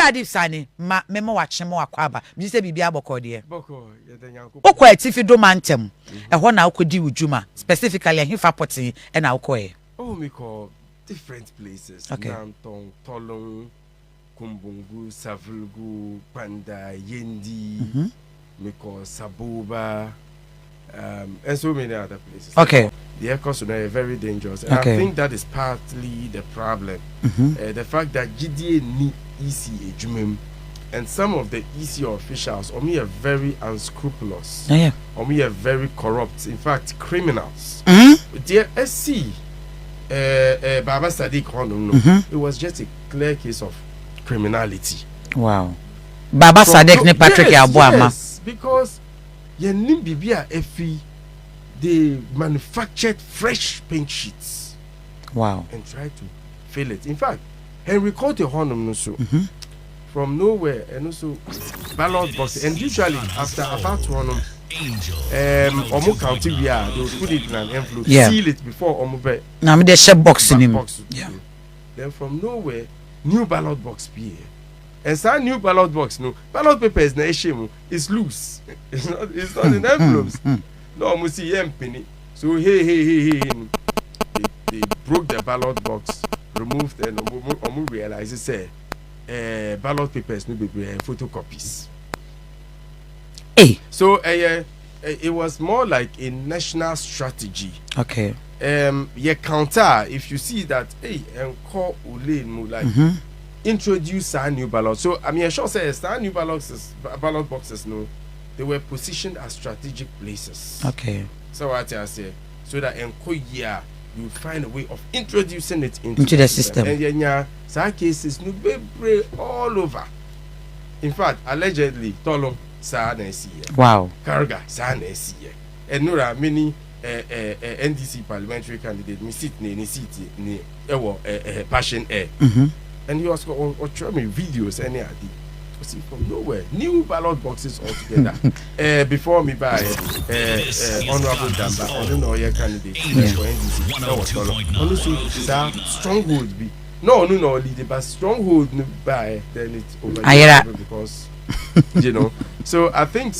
Adib Saani ma memo wache mo akwaba me say bibia bokọ de boko ye den yanko okọ atifi do mantem ho na okodi wujuma specifically ahifa potin e na okọ oh me call different places Nantong Tolong Kumbungu Savulgu Panda Yendi me call Sabuba and so many other places. Okay. The air costs are very dangerous. And I think that is partly the problem. The fact that GDA need EC Ejumim and some of the EC officials are very unscrupulous. Or very corrupt. In fact, criminals. The SC Baba Sadiq Honum, it was just a clear case of criminality. Wow. Baba Sadiq ne Patrick Yabuama. Yes, because Yenim Bibia Efi, they manufactured fresh paint sheets. Wow. And tried to fill it. In fact, Henry Cote Honum no so from nowhere and also ballot box. And usually after about Honum, Omo County they will put it in an envelope, seal it before Omo now me the share box in him. Then from nowhere, new ballot box be. And some new ballot box, no ballot paper is na issue. It's loose. It's not in envelopes. No, we see penny. So hey. They broke the ballot box, removed and realized say ballot papers no be photocopies. Hey. So it was more like a national strategy. Okay. Your counter if you see that and call Ule like introduce our new ballot. So I mean, I sure say new ballot boxes, no, they were positioned as strategic places. Okay. So what I say, so that in Korea you find a way of introducing it into the system. And yeah, some cases no be all over. In fact, allegedly, Tolong sa na esi. Wow. Karga sa na esi. And no there are many NDC parliamentary candidate me sit ni city ni passion air. And he was showing me videos and I see from nowhere new ballot boxes altogether. Before me by Honorable Damba, I don't know your candidate for NDC. That was also stronghold be no leader, but stronghold by then it's over because you know. So I think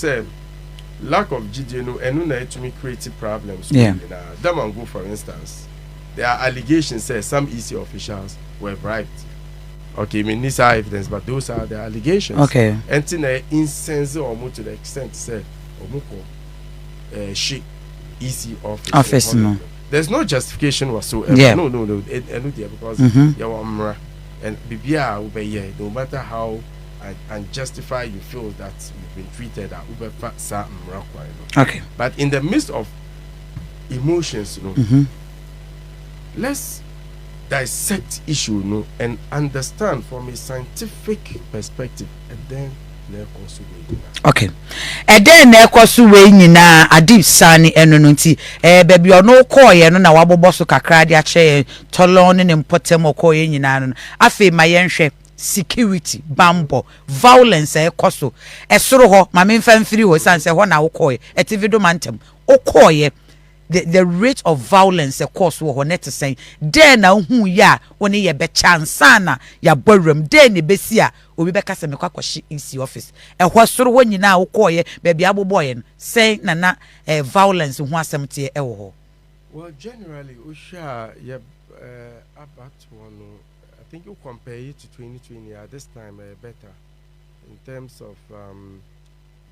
lack of GDNO and no to me creative problems. Yeah. Damango, for instance, there are allegations that some EC officials were bribed. Okay, I mean these are evidence, but those are the allegations. Okay. And to the instance or more to the extent said Omuko she EC office. No. There's no justification whatsoever. Yeah. No. Because you're and BBA will no matter how unjustified you feel that you've been treated at okay. But in the midst of emotions, you know, let's dissect issue, and understand from a scientific perspective, and then okay. And then we nyina Adib Saani eno nti baby ono call ye no na wabobo so kakra de ache tolon ne mpotem okoye nyina no afi ma yenhwe security bambo violence ekoso esoro ho ma memfa mfiri ho sanse ho na wokoye etivido mantem okoye the rate of violence course wo net saying then na hu ya woni ye be chansana ya borum then ne besi a obi be kasa me kwakwashi EC office ho soro wo nyina wo koye be bia boboye no say na violence hu asemte ho. Well, generally usha ya about one I think you compare it to 2020 at this time better in terms of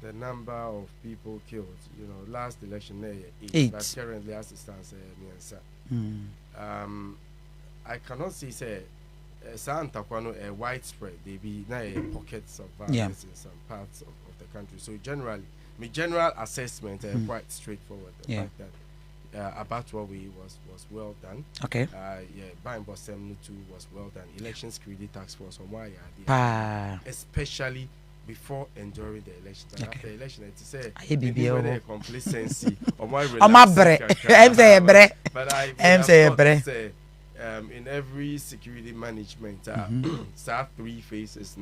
the number of people killed. You know, last election 8. But currently as it stands I cannot say Santa Kwano a widespread. They be now pockets of violence in some parts of the country. So generally, my general assessment quite straightforward. The fact that Abattoir was well done. Okay. Buying Bossem too was well done. Election Security Task Force on why especially before and during the election. And after the election, it said a complacency on why but I in every security management, three phases,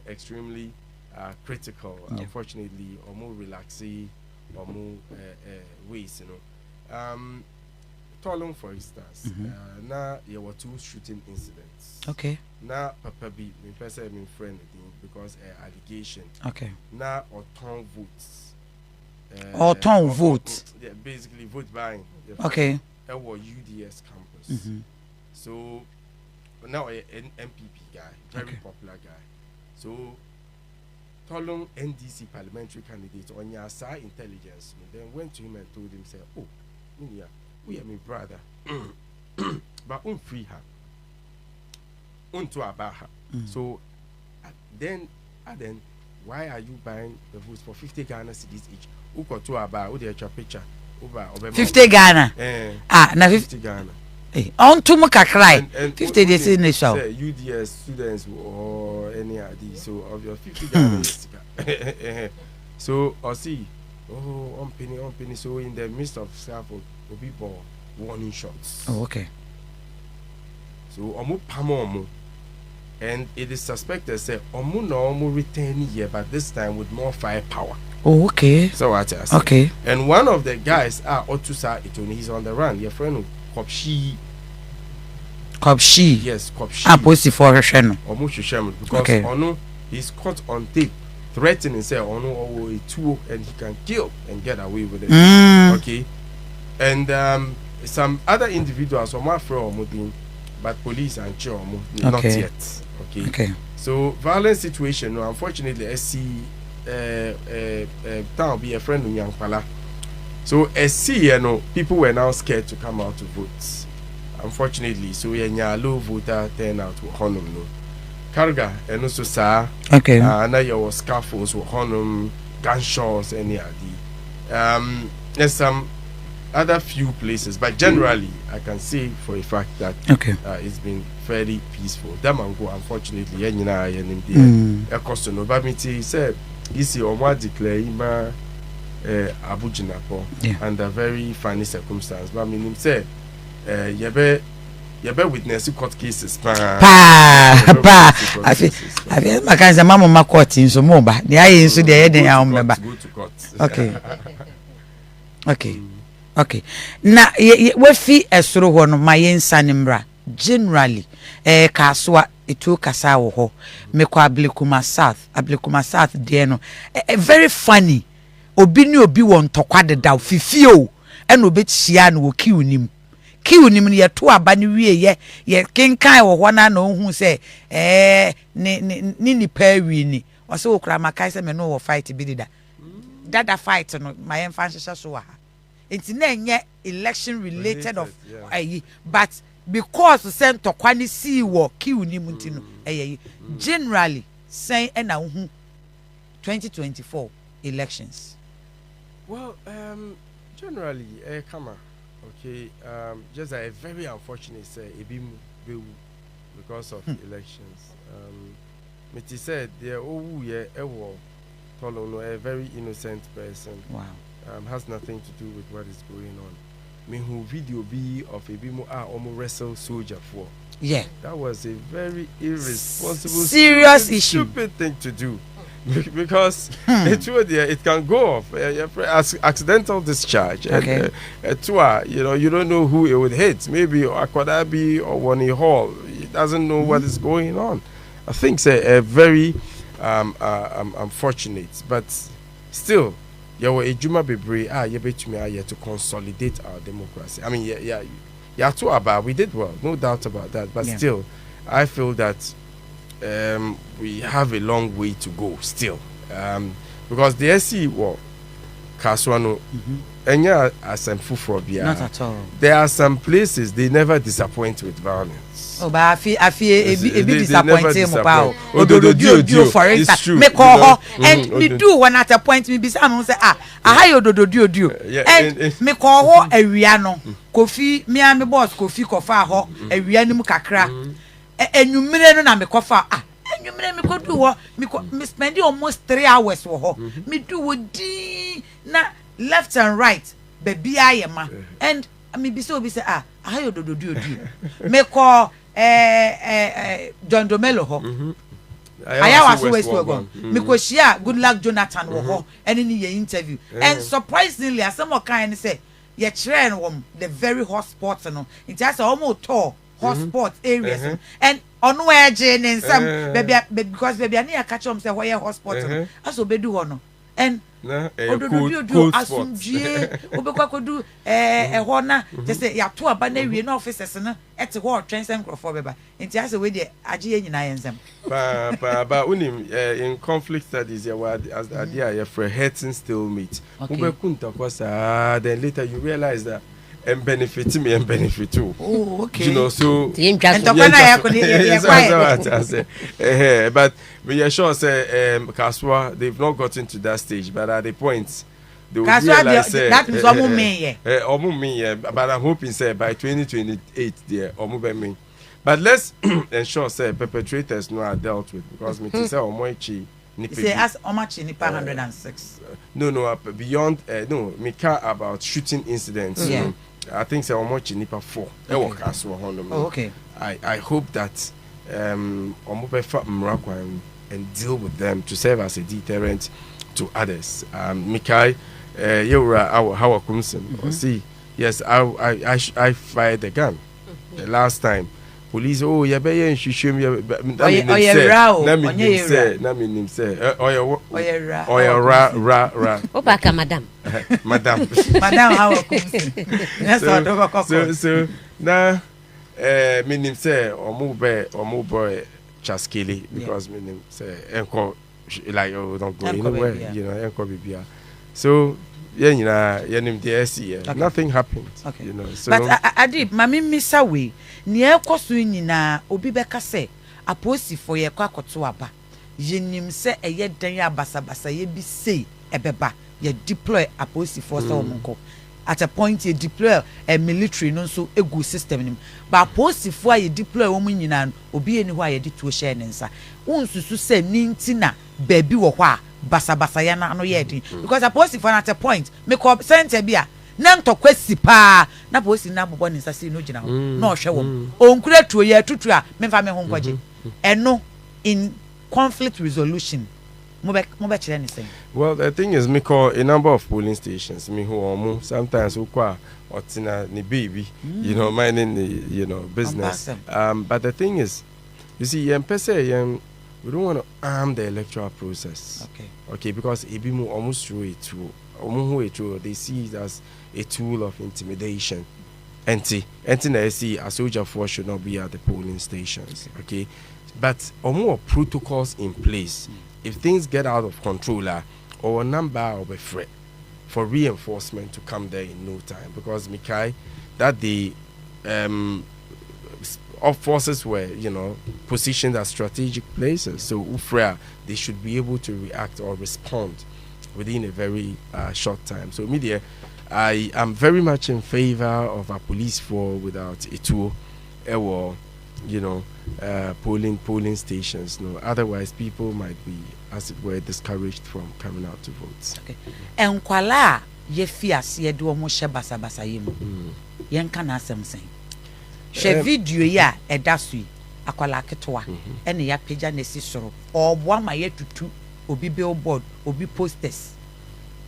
extremely critical. Unfortunately, or more relaxing, or more ways, you know. Tolong, for instance, now there were 2 shooting incidents. Okay. Now Papa B, my person, my friend, because allegation. Okay. Now or turn votes. Turn vote. Yeah, basically vote buying. Okay. Our UDS campus. So now an MPP guy, very popular guy. So Tolong NDC parliamentary candidate on your side intelligence. Then went to him and told him, say, oh, Minia, we are my brother. But free her. To about her. So then why are you buying the votes for 50 Ghana cedis each? Who got to about who they picture? 50 Ghana. Na 50 Ghana. On to Mukakrai. 50 days in the show. UDS students or any idea. So of your 50 Ghana. So I see. Oh, on penny. So in the midst of staff will be warning shots. Oh, okay. So omu pamo. And it is suspected say omu no omu return here, but this time with more firepower. Oh, okay. So what I say. Okay. And one of the guys, Otusa Itoni, he's on the run. Your friend Kopshi. Yes, Kopshi. Post for Shen. Omu Shishem. Because Onu, he's caught on tape threatening say Onu a tool and he can kill and get away with it. Okay. And some other individuals from from but police and Chomo not yet. Okay. So violent situation. Unfortunately, I see town be a friend of young Pala. So I see people were now scared to come out to vote. Unfortunately, so we are low voter turnout to Honum no. Karga and also sir. Okay. And now your scaffolds with Honum, gunshots, any idea. There's some other few places, but generally I can say for a fact that it's been fairly peaceful. Damango, unfortunately, a question of Bamiti said, "This is Omar declare ima Abujinapo under very funny circumstance." But I mean, him said, "Yabe witness court cases." I feel my kinds of mamma court in some more, but the eye is the head and I remember. Okay. Okay. Na we fi esoro ho no mayen sanimra generally kaswa etu kasa wo ho me kwa Ablekuma South there no very funny obi ni obi won tokwa deda fifio e no betia no kiunim ni ye to aba ni wie ye kenkan wo ho na na ohun se ni pa wi ni o se okra makai se me no wo fight bi dada fight no mayen fan hye so wa it's not election related of but because sent to kwani see wo kiu ni mutino generally say na 2024 elections. Well, generally come on. Okay, just a very unfortunate say because of elections. Meti said there a very innocent person. Wow. Has nothing to do with what is going on. Me who video be of a bimo almost wrestle soldier for. Yeah. That was a very irresponsible, serious issue. Stupid thing to do. Because it can go off as accidental discharge. Okay. And you don't know who it would hit. Maybe Akwadabi or Wani Hall. He doesn't know what is going on. I think it's a very unfortunate, but still. Ejuma bebre yebetumi to consolidate our democracy. I mean, too about we did well, no doubt about that. But still, I feel that we have a long way to go still, because the SC Kaswano enya asemfu for bia. Not at all. There are some places they never disappoint with violence. Oh, but I feel disappointed about Ododo for instance. Me call her and me do one at a point me be some say I ododo and me call her a Riano Kofi me and me boss Kofi Kofa ho a Rianum kakra and you million na me kofa and you me could do what me spend almost 3 hours for her me do na left and right baby I am and me be so be say I ododo me call John Domelo ho I was West Wagon because good luck Jonathan wo ho any interview and surprisingly as some kind say ye chere no the very hot spots no it has almost tall hot spot areas and ono eje ne nsam baby because baby ani catch am say where hot spot no aso bedu ho no and cool asumdue obekwa kodu ho na je say ya to aba na wie na officers no ete ho twensem crofo beba nti ase we de age ye nyina yensem ba unim in conflict studies ya word as the idea for hurting still meet ubekunta kosa then later you realize that and benefit me and benefit too. Oh, okay. You know, so but we are sure say Kaswa they've not gotten to that stage, but at the point they will realize that is almost me, but I'm hoping say by 2028 there me. But let's ensure say perpetrators no are dealt with because me say omoichi say as much in 106. No, beyond no, me care about shooting incidents. Yeah. I think say omochi nipa 4 okay. I hope that omobefa mrakwan and deal with them to serve as a deterrent to others. Mikai yewra our kumsen see yes I fired the gun the last time police ya be yen hwehwem na me nim say ra Obaka madam madam how so na me nim say omo boy chaskele because me nim say enko like don't go anywhere you know enko bibia so nim the SC nothing happened you know so but Adib mami misa we ni ekoso nyina obi beka se aposifo ye kwa koto aba yenim se eye dan abasabasa ye bi sei ebeba ye deploy aposifo so omonko at a point ye deploy a military no so egu system nim ba aposifo a ye deploy wo nyina obi eni ho a ye de tuo share nensa unsusu se nintina baabi wo ho a basabasa ya na no ye din because aposifo at a point me ko center bia na ntɔkwasi pa na bosi na bobɔ ne nsase no gina ho na ɔhwɛ wom onkura tuo ye tutu a memfa me ho nkɔgye eno in conflict resolution mo be kyerɛ ne sɛn. Well, the thing is, me call a number of polling stations. Me who sometimes who kwa otina ni baby, you know, minding the business. But the thing is, you see, we don't want to arm the electoral process. Okay, because it be more almost through it too. They see it as a tool of intimidation. I see a soldier force should not be at the polling stations. Okay, but more protocols in place. If things get out of control, or a number will be threat for reinforcement to come there in no time. Because Mikai, that the forces were positioned at strategic places. So Ufra, they should be able to react or respond within a very short time. So media, I am very much in favor of a police force without a tool, or polling stations. No, otherwise people might be, as it were, discouraged from coming out to vote. Okay. Enkwala ye fias ye do mo she basa yemu. Yen kana asem sen. She video ya edasui akwala ketwa ene ya pagya na si soro. Obo ama ye tutu obi billboard obi posters.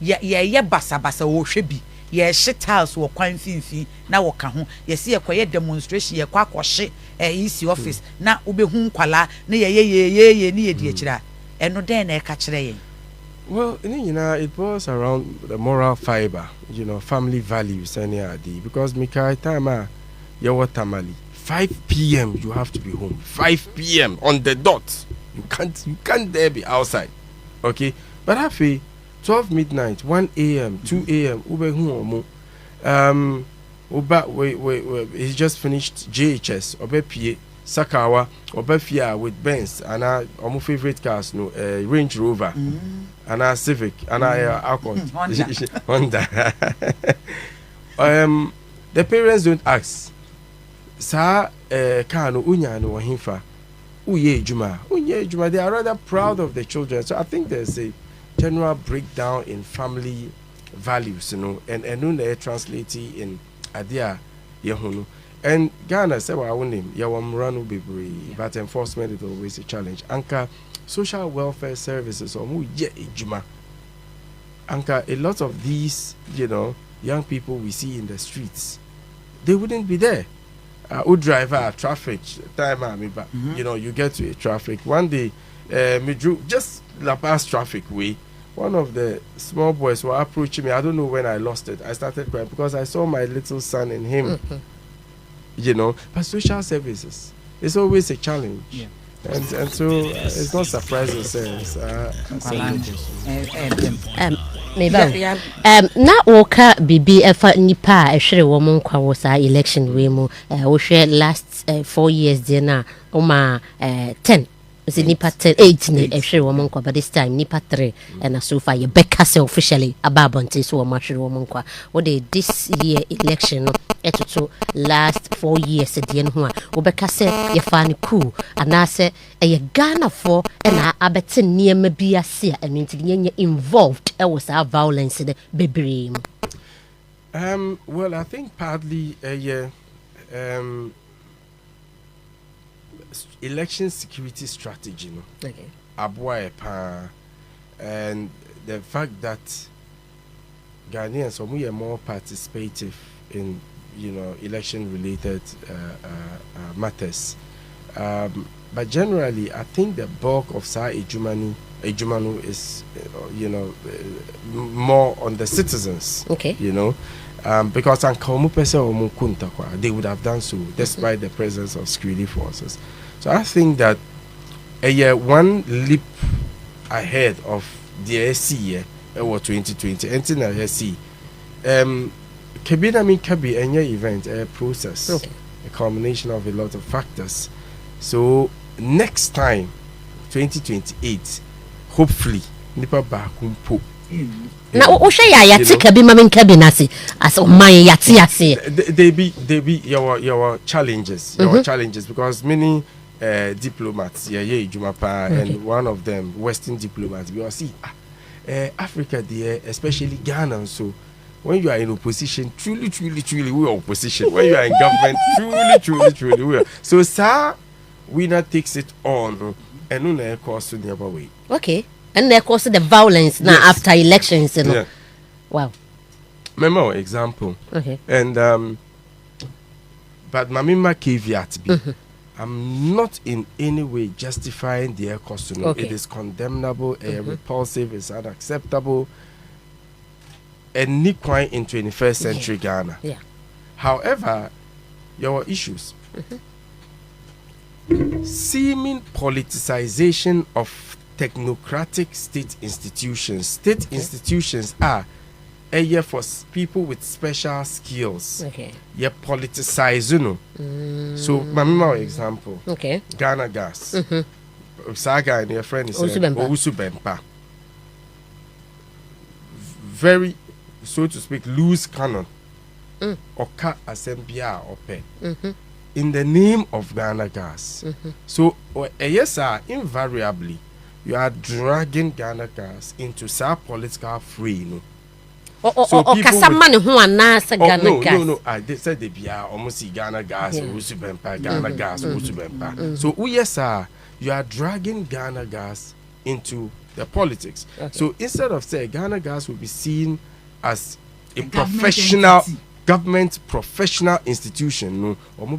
Ye basa wo hwe bi. Ye shitals wo kwan finfi na wo ka ho ye se ye koye demonstration ye kwa akɔhye EC office na obehu nkwala na ye ni ye di akira eno den na e ka kire yen. Well, it was around the moral fiber, family values and because Mikai time you tamali 5 p.m. you have to be home 5 p.m. on the dot. You can't dare be outside. Okay, but happy 12 midnight, 1 a.m., 2 a.m. He just finished JHS. Obe PA Sakawa. Obe Fia with Benz. And our favorite cars, Range Rover. And our Civic. And our Honda. The parents don't ask. Sa Kano Unya no Wahinfa. Uye Juma. They are rather proud of their children. So I think there's a general breakdown in family values, and they translate in Adia Yehunu. And Ghana said, "Well, name Yawam be but enforcement is always a challenge." Anka social welfare services or mu ye ejuma. Anka a lot of these, young people we see in the streets, they wouldn't be there. Who drive traffic time, but you know, you get to a traffic one day. Me drew just La Paz traffic way. One of the small boys were approaching me. I don't know when I lost it. I started crying because I saw my little son in him. You know, but social services, it's always a challenge. Yeah. And so it's not surprising. Na woka bibi efa nipa a ehwere wo mo nkwa wo sa election we mu wo hwe last 4 years there na o ma 10 is nipa 8 ni ehwere wo mo nkwa, but this time nipa 3 and so far you back us officially ababonte so wo ma hwere wo mo nkwa. What this year election no etoto last 4 years there no a wo back us ye fa ni cool anase e Ghana for na abete niema bi ase a enti nye involved e was our violence the baby. Well, I think partly election security strategy, no? Okay. And the fact that Ghanaians are more participative in, you know, election related matters. But generally, I think the bulk of Sa Ejumanu is, you know, more on the citizens. Okay. You know, because they would have done so despite the presence of security forces. So I think that one leap ahead of the SC or 2020, anything I see, Kabi any event, a process, okay, a combination of a lot of factors. So next time, 2028, hopefully, nipa bakumpo. Na o hwe ya yati kabi mamin kabi nasi as o man yati ase. They be your challenges, challenges, because many diplomats and one of them Western diplomats, we all see Africa there, especially Ghana. So when you are in opposition, truly we are opposition. When you are in government, truly we are. So sir, winner takes it on and no cost to the other way. Okay. And there cause the violence now after elections, you know. Yeah. Wow. Remember example. Okay. And but my caveat be, I'm not in any way justifying their cost. Okay. It is condemnable, repulsive, it's unacceptable. And Nikwine in 21st century Ghana. Yeah. However, your issues. Seeming politicization of technocratic state institutions. State institutions are a year for people with special skills. Okay. You politicize, you know. So, my example. Okay. Ghana Gas. Saga and your friend is Owusu-Bempah. Very, so to speak, loose cannon. Oka Asembia Ope. In the name of Ghana Gas. So, yes, invariably, you are dragging Ghana Gas into some political fray, you know. So Kasamani who are Nasa Ghana Gas. No. I said they be almost Ghana Gas, Owusu-Bempah, Ghana Gas, Owusu-Bempah. So, yes, you are dragging Ghana Gas into the politics. Okay. So, instead of saying Ghana Gas will be seen as a professional government professional institution, no, or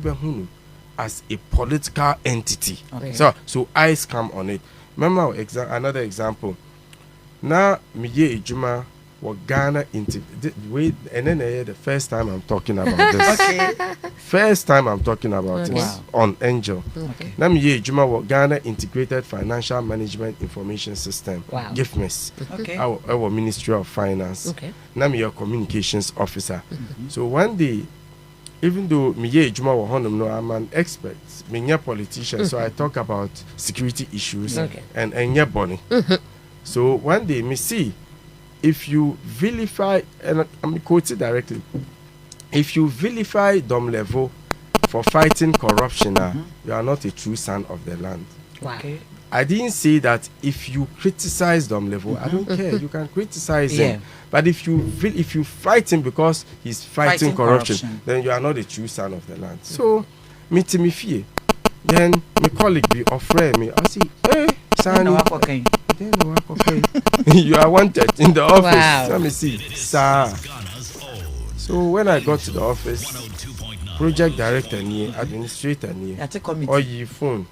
as a political entity. Okay. So eyes come on it. Remember another example. Now, Miye Ejuma was Ghana into and then the first time I'm talking about this. Okay. First time I'm talking about this on Angel. Okay. Now Miye Ejuma was Ghana Integrated Financial Management Information System. Wow. GIFMIS. Okay. Our Ministry of Finance. Okay. Now I'm your communications officer. So one day, even though Miye Ejuma was honum, no, I'm an expert. I'm a politician, so I talk about security issues and your bonnie. So one day, me see, if you vilify, and I'm quoting directly, if you vilify Dom Level for fighting corruption, you are not a true son of the land. Wow. Okay. I didn't say that if you criticize Dom Level, I don't care. You can criticize him, but if you fight him because he's fighting corruption, then you are not a true son of the land. So, me to me fear. Then my colleague be offering me. I say, hey, Saani. You are wanted in the office. Wow. Let me see, sir. So when I got to the office, project director ni administrator ni or ye phone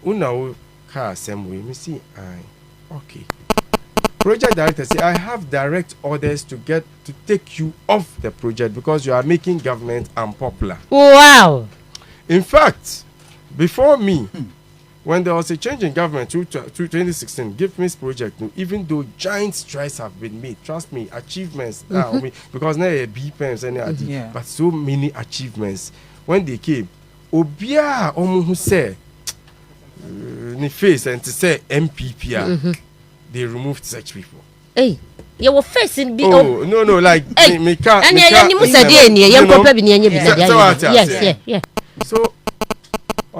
una car same way me see okay. Project director say I have direct orders to take you off the project because you are making government unpopular. Wow. In fact, before me, when there was a change in government through 2016, give me this project, even though giant strides have been made, trust me, achievements, because now a BPMs and but so many achievements. When they came, Obia who say, ni face and to say MPP, they removed such people. Hey, you were facing be no, like me can't. And yeah. So.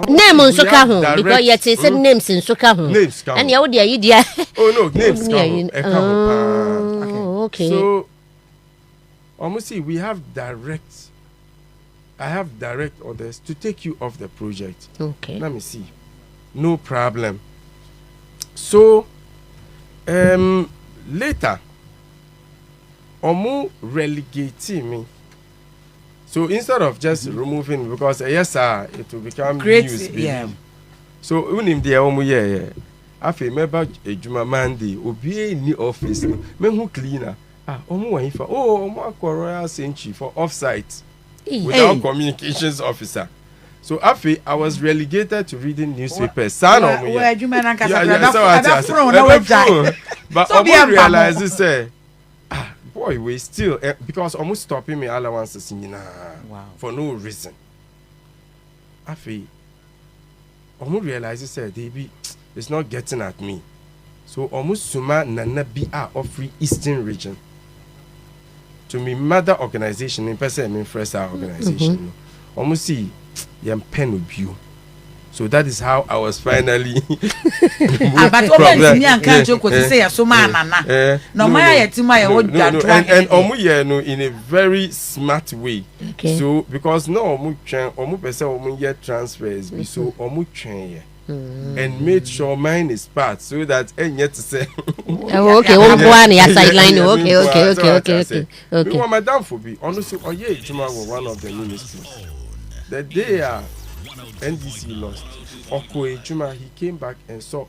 Name on Soka home because yet it's names in Soka home. And you would idea. Oh no, names come. Okay. So almost see we have I have direct orders to take you off the project. Okay. Let me see. No problem. So later Omu relegating me. So instead of just removing, because yes sir, it will become great news. Yeah. So unim there afi member ejuma Monday obi in the office me who cleaner omu wan for omu akọ Royal Century for offsite without communications officer. So afi I was relegated to reading newspapers. Son omu but omu realize this boy, we still because almost stopping me allowances for no reason. I feel almost realizes it's not getting at me. So almost suma nana be of free Eastern region. To me mother organization in person in first organization. Almost see yam pen of you. So that is how I was finally. But over me and can't joke what you say. So man, no my and no in a very smart way. Okay. So because no omu person omu get transfers, so omu train and made sure mine is part so that and yet to say. Okay, one sideline. Okay. Okay. Madam for be honestly, Juma was one of the ministers. The day NDC lost. Okoye Juma, he came back and saw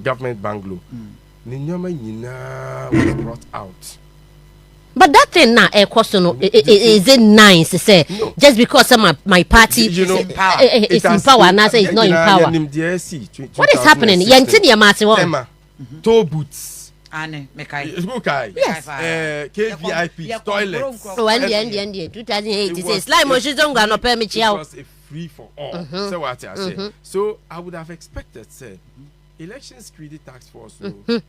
government bungalow. Ninyama Nina was brought out. But that thing now, is it nice to say just because my party is in power and I say it's not in power? What is happening? Toe boots. Yes. KVIP toilets. So and 2008 it says like Moshe don't no permit you. It was a free for all. So what I say. So I would have expected say election security task force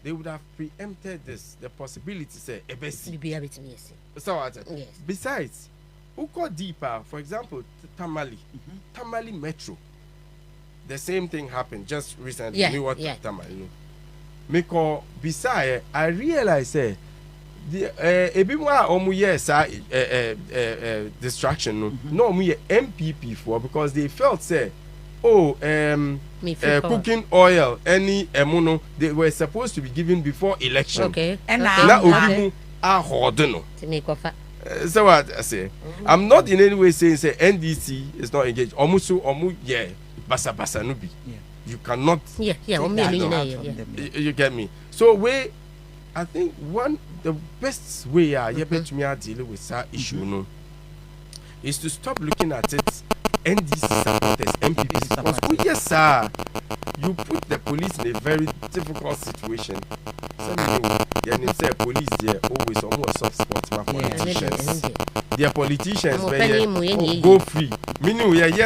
they would have preempted the possibility say ebesi. So what? Yes. Besides, who go deeper? For example, Tamale Metro. The same thing happened just recently. Tamale. Because beside, I realize the a bit more distraction no MPP for because they felt say cooking oil any mono they were supposed to be given before election. Okay. And now so what I say, I'm not in any way saying say NDC is not engaged. Basa nubi. You cannot. You get me. So I think the best way dealing with that issue is to stop looking at it NDC supporters, MPP supporters. Oh yes, sir. You put the police in a very difficult situation. Some say police there always almost soft spot my politicians. Their politicians go free. Meaning we are even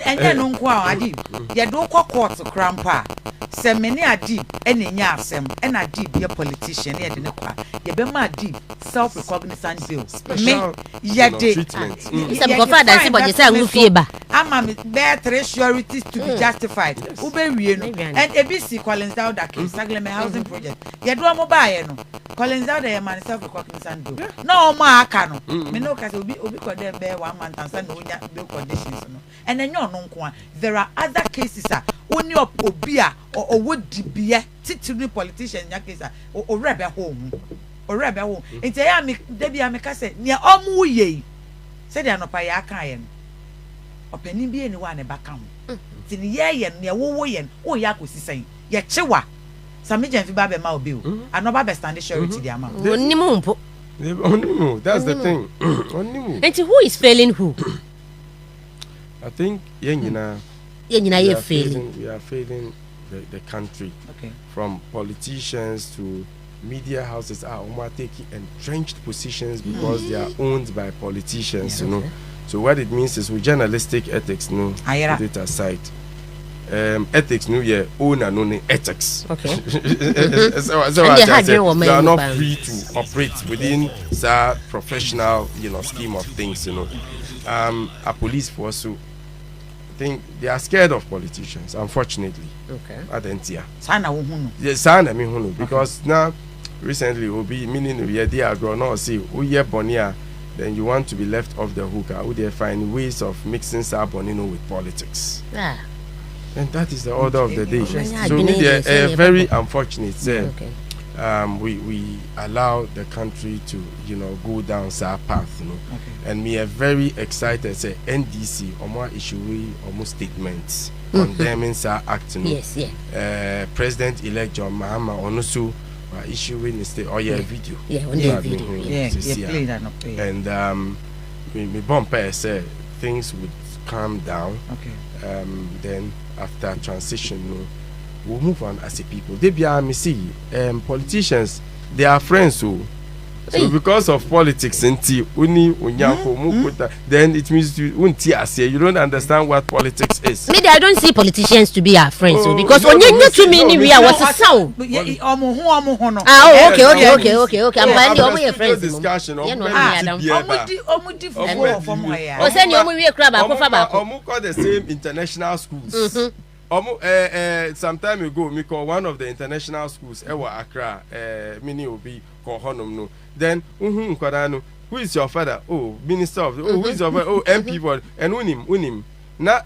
and no Adib. You don't court to crampa. Some many Adib and Yasem and Adib be a politician here in you be my Adib self-recognizance bill. Special treatment. Some go father say but you say Lufieba. I'm bear surety to be justified. And ABC Collins down that case, Sagleme housing project. You do a mobile, Collins down there, man, self recognizance. No, ma cano. Me no case will be condemned bear 1 month and send bill conditions. And then you're non there are other cases, only of Obia or would be a titular politician in your case or rebel home. ore be wo enti ya me da bia me ka se ne omu ye se de anopa ya aka ye no opani bi eni wa ne baka ho ti ne ye ne wo ye o ya kosi sen ye chewa sami jenfi ba be ma obi o anoba be stand surety di ama onimu mpo onimu that's the thing onimu and who is failing who I think yenyina ye failing we are failing the country okay from politicians to media houses are taking entrenched positions because they are owned by politicians, you know. So what it means is with journalistic ethics, no, put it aside. Ethics, no, yeah, own and owning ethics. Okay. so I say, you are not free to operate within that professional, you know, scheme of things, you know. A police force, so I think they are scared of politicians, unfortunately. Okay. Sana wo hunu. Yes, sana me hunu because now recently will be meaning we are there grow no see who ye bonia then you want to be left off the hook who they find ways of mixing sabonino with politics. Yeah. And that is the order of the day. So we very unfortunate say we allow the country to, you know, go down that path, you know. Okay. And we are very excited say NDC omo issue almost statements condemning sa act, you know. Yes, yeah. President elect John Mahama onusu issuing a state video. Yeah, on the video. Yeah, play that up. And me bumper say things would calm down. Okay. Then after transition, you know, we'll move on as a people. They be me see politicians, they are friends so because of politics then it means you don't understand what politics is. Maybe I don't see politicians to be our friends because onye too many we are was a sound. Okay. I'm finding all your friends. Discussion for the same international schools. Some time ago, me call one of the international schools, Accra, mini obi call honum no. Then who is your father? Oh, minister of who is your father? Oh, MP board and unim. Na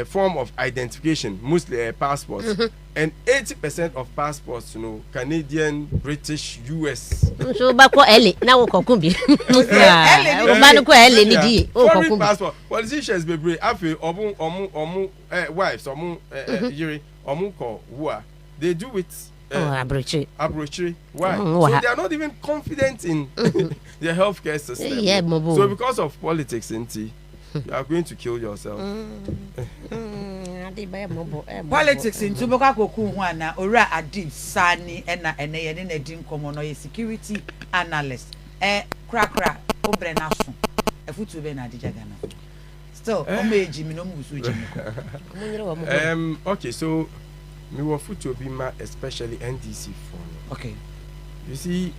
form of identification, mostly passports. And 80% of passports, you know, Canadian, British, US. So bako LA now kokumbi. Foreign passport. Politicians be brave. Afi wives yiri ko wua. They do it abrochiri. Why? So they are not even confident in their healthcare system. Yeah, so because of politics, you are going to kill yourself. Politics in Tuboka Koku Wana, Ora Adib Saani, and a din common security analyst. Crack, Obrenasu, a foot to Bena Dijagana. Still, Jimmy no Musu. Okay, so me were foot to be my especially NDC for. Okay. You see,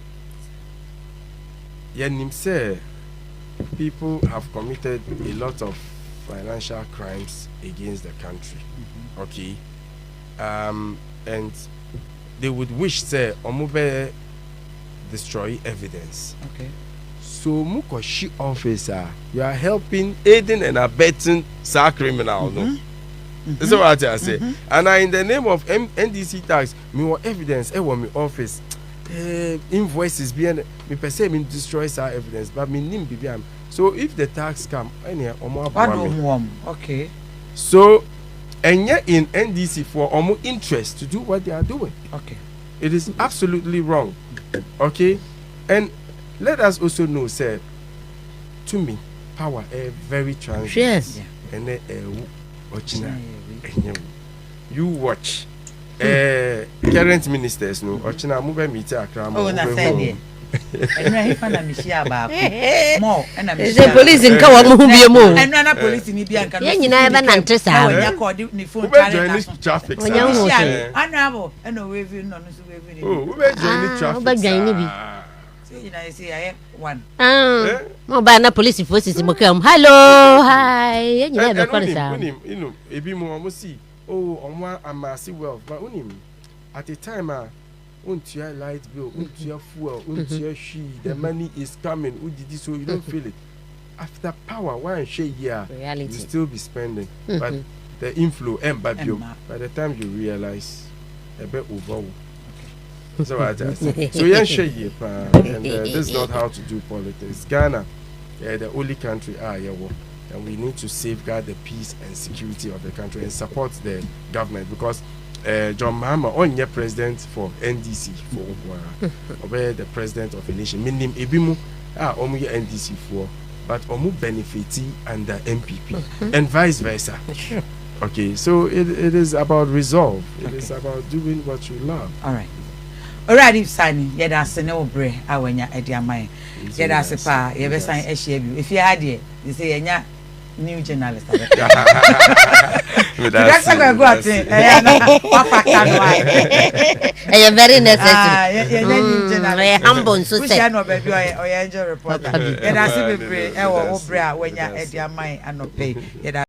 Yanim say people have committed a lot of financial crimes against the country. Okay. And they would wish say Omube destroy evidence. Okay. So Mukoshi officer, you are helping, aiding and abetting sa criminal, no? That's what I say. And in the name of NDC tax, me want evidence, me office. Invoices being me per se me destroys our evidence, but me nim bibiam. So if the tax come, okay. So and yet in NDC for almost interest to do what they are doing. Okay. It is absolutely wrong. Okay? And let us also know, sir, to me, power very transient. Yes. And you watch. Current ministers no ochina move meet Accra mo. Oh na say enra he fana me share ba mo na me the police nka wo mo bie mo enra na police ni bia nka ye nyina ebe na nte sa ya call ni phone traffic anabo eno we vi no so we vi oh we be join traffic ba dwan ni bi say you know say I one mo ba na police forces mo kam hello hi ye nyina ebe call sa you know ebi mo see oh amasi wealth but at a time untia light bill untia fuel untia she the money is coming so you don't feel it after power one share here you still be spending but the inflow by the time you realize a bit over So yeah, and this is not how to do politics. Ghana, the only country and we need to safeguard the peace and security of the country and support the government because John Mahama on your president for NDC for the president of a nation. Meaning ebimu NDC for but omu benefiti under MPP and vice versa. Sure. Okay, so it is about resolve. It is about doing what you love. All right. Adib Saani, yɛda ase ne obre awanya ediamai. Yɛda ase pa, yɛbɛsan ehye bi. If you had it, you say yenya new journalist. That's a good thing. You're very necessary. New journalist. Humble so say. No baby or angel reporter. Yɛda ase bebre e wo obre awanya ediamai anope. Yɛda